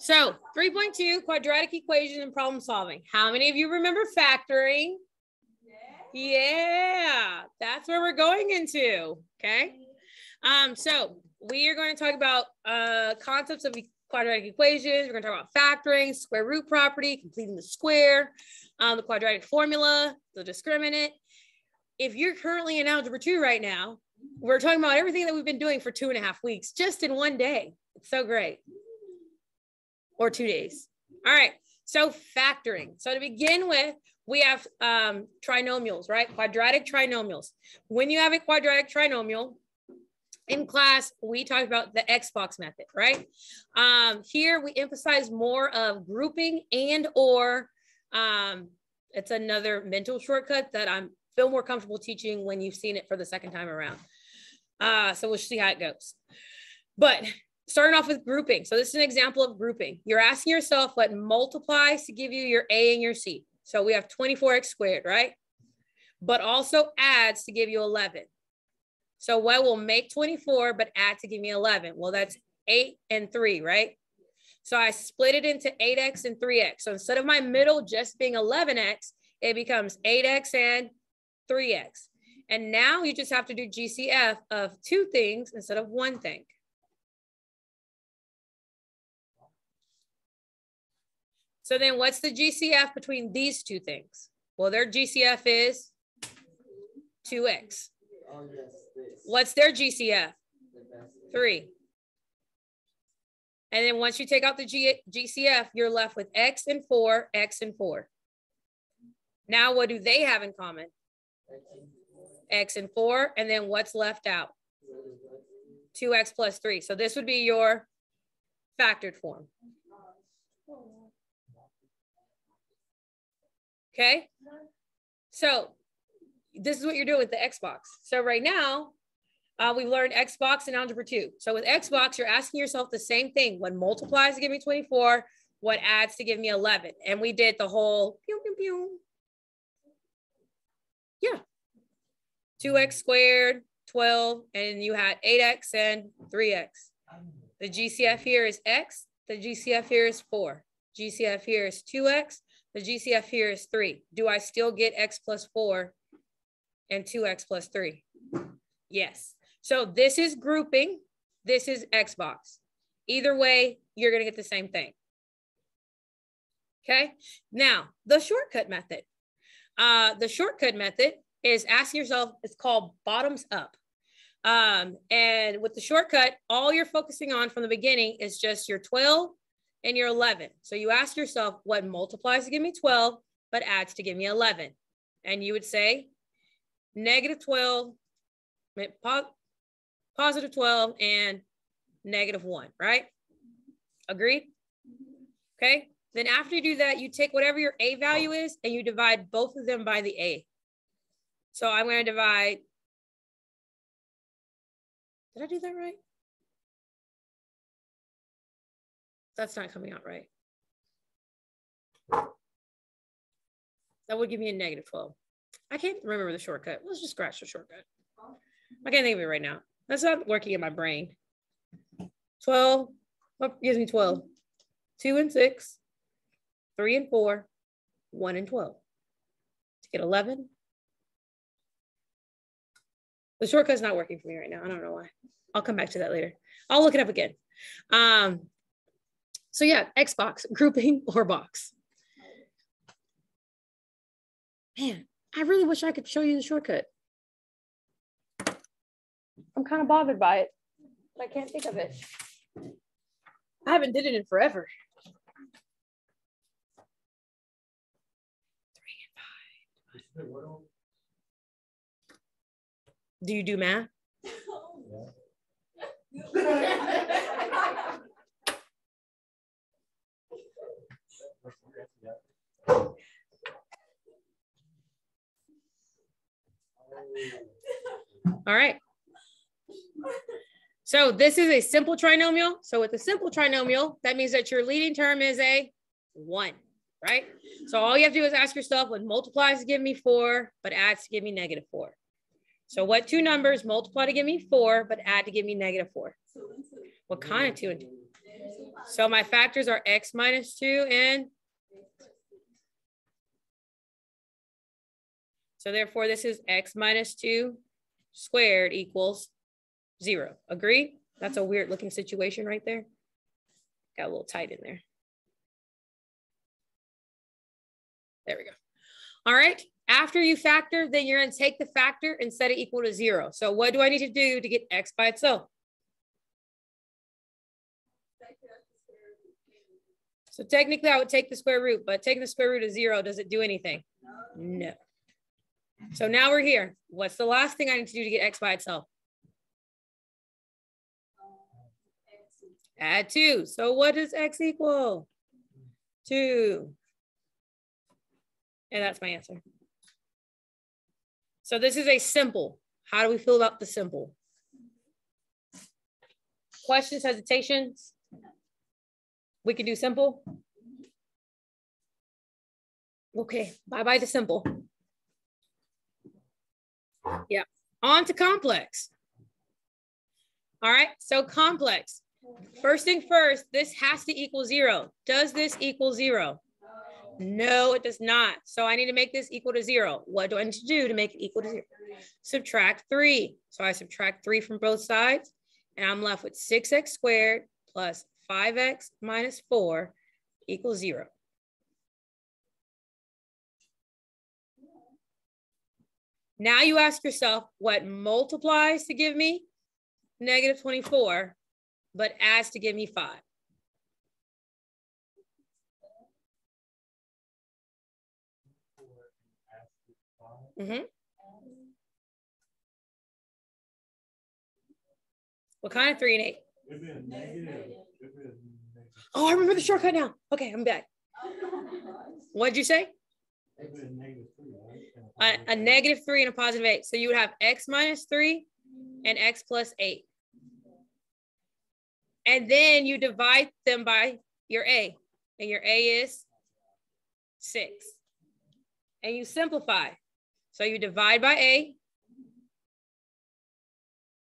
So 3.2, quadratic equation and problem solving. How many of you remember factoring? Yeah, that's where we're going into, okay? So we are going to talk about concepts of quadratic equations. We're going to talk about factoring, square root property, completing the square, the quadratic formula, the discriminant. If you're currently in Algebra 2 right now, we're talking about everything that we've been doing for 2.5 weeks, just in one day. It's so great. Or 2 days. All right, so factoring. So to begin with, we have trinomials, right? Quadratic trinomials. When you have a quadratic trinomial, in class, we talked about the Xbox method, right? Here we emphasize more of grouping and or it's another mental shortcut that I feel more comfortable teaching when you've seen it for the second time around. So we'll see how it goes. But starting off with grouping. So this is an example of grouping. You're asking yourself what multiplies to give you your A and your C. So we have 24x squared, right? But also adds to give you 11. So what will make 24 but add to give me 11? Well, that's 8 and 3, right? So I split it into 8x and 3x. So instead of my middle just being 11x, it becomes 8x and 3x. And now you just have to do GCF of 2 things instead of 1 thing. So then what's the GCF between these 2 things? Well, their GCF is 2x. What's their GCF? 3. And then once you take out the GCF, you're left with x and 4, x and 4. Now what do they have in common? X and 4, and then what's left out? 2x plus 3. So this would be your factored form. Okay, so this is what you're doing with the Xbox. So right now, we've learned Xbox in Algebra 2. So with Xbox, you're asking yourself the same thing. What multiplies to give me 24? What adds to give me 11? And we did the whole pew, pew, pew. Yeah. 2x squared, 12, and you had 8x and 3x. The GCF here is x. The GCF here is 4. GCF here is 2x. The GCF here is 3. Do I still get x plus 4 and 2x plus 3? Yes. So this is grouping. This is Xbox. Either way, you're going to get the same thing. Okay. Now, the shortcut method. The shortcut method is asking yourself, it's called bottoms up. And with the shortcut, all you're focusing on from the beginning is just your 12 and your 11. So you ask yourself what multiplies to give me 12, but adds to give me 11. And you would say negative 12, positive 12, and negative 1, right? Agreed? Okay. Then after you do that, you take whatever your A value is and you divide both of them by the A. So I'm going to divide. Did I do that right? That's not coming out right. That would give me a negative 12. I can't remember the shortcut. Let's just scratch the shortcut. I can't think of it right now. That's not working in my brain. 12, what gives me 12? 2 and 6, 3 and 4, 1 and 12. To get 11. The shortcut's not working for me right now. I don't know why. I'll come back to that later. I'll look it up again. So yeah, Xbox, grouping or box. Man, I really wish I could show you the shortcut. I'm kind of bothered by it, but I can't think of it. I haven't did it in forever. 3 and 5. Do you do math? All right. So this is a simple trinomial. So with a simple trinomial, that means that your leading term is a 1, right? So all you have to do is ask yourself what multiplies to give me 4, but adds to give me negative 4. So what 2 numbers multiply to give me 4, but add to give me negative 4? What kind of 2 and 2? So my factors are x minus 2 and so therefore this is x minus 2 squared equals 0. Agree? That's a weird looking situation right there. Got a little tight in there. There we go. All right. After you factor, then you're going to take the factor and set it equal to 0. So what do I need to do to get x by itself? So technically I would take the square root, but taking the square root of 0, does it do anything? No. So now we're here. What's the last thing I need to do to get x by itself? Add 2. So what does x equal? 2. And that's my answer. So this is a simple. How do we feel about the simple? Questions, hesitations? We can do simple. Okay, bye-bye to simple. Yeah, on to complex. All right, so complex. First thing first, this has to equal 0. Does this equal 0? No, it does not. So I need to make this equal to 0. What do I need to do to make it equal to 0? Subtract 3. So I subtract 3 from both sides, and I'm left with 6x squared plus 5x minus 4 equals 0. Now you ask yourself, what multiplies to give me negative 24, but adds to give me 5? Mm-hmm. What kind of 3 and 8? Oh, I remember the shortcut now. Okay, I'm back. What'd you say? A negative 3 and a positive 8. So you would have x minus 3 and x plus 8. And then you divide them by your a. And your a is 6. And you simplify. So you divide by a.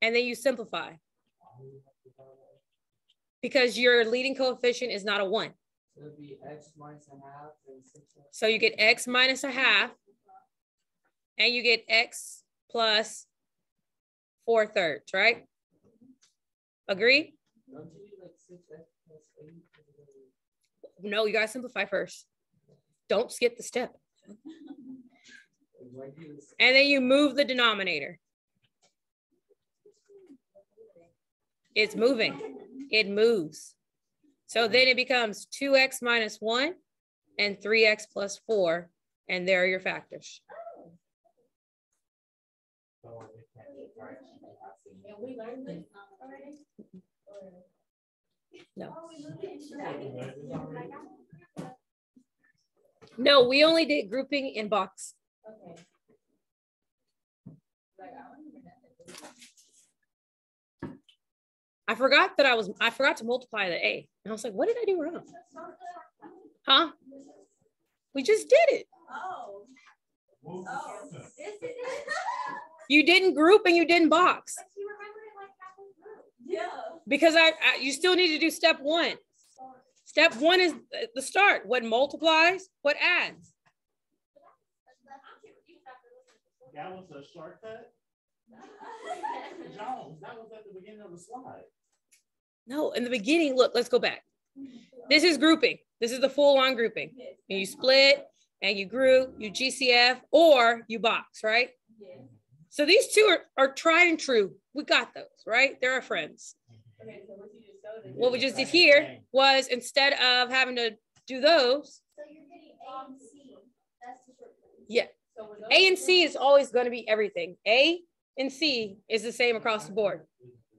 And then you simplify. Because your leading coefficient is not a 1. So it'd be x minus a half and 6x. So you get x minus a half. And you get x plus 4/3, right? Agree? Don't you do like 6x plus 8? No, you gotta simplify first. Don't skip the step. And then you move the denominator. It's moving. It moves. So then it becomes 2x minus 1 and 3x plus 4. And there are your factors. No. No, we only did grouping in box. Okay. I forgot to multiply the a. And I was like, what did I do wrong? Huh? We just did it. Oh. You didn't group and you didn't box. But you remembered it like halfway through. Yeah. Because you still need to do step 1. Step 1 is the start. What multiplies, what adds. That was a shortcut? Jones, that was at the beginning of the slide. No, in the beginning, look, let's go back. This is grouping. This is the full on grouping. And you split and you group, you GCF, or you box, right? Yeah. So these two are tried and true. We got those, right? They're our friends. Okay, so what you just showed us. What we just did here was instead of having to do those. So you're getting A and C. That's the shortcut. Yeah. So A and C is always going to be everything. A and C is the same across the board.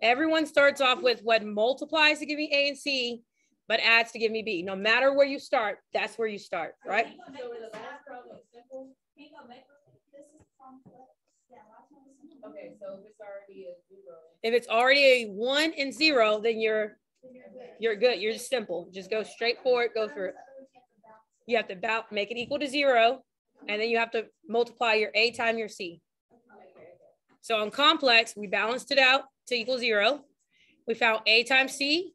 Everyone starts off with what multiplies to give me A and C, but adds to give me B. No matter where you start, that's where you start, right? So is the last problem simple? Okay, so if it's already a 0. If it's already a 1 and 0, then you're good. You're just simple. Just go straight forward, go through it. You have to make it equal to 0, and then you have to multiply your A times your C. So on complex, we balanced it out to equal 0. We found A times C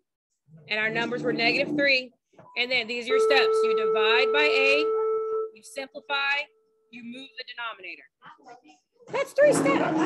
and our numbers were -3. And then these are your steps. You divide by A, you simplify, you move the denominator. That's 3 steps.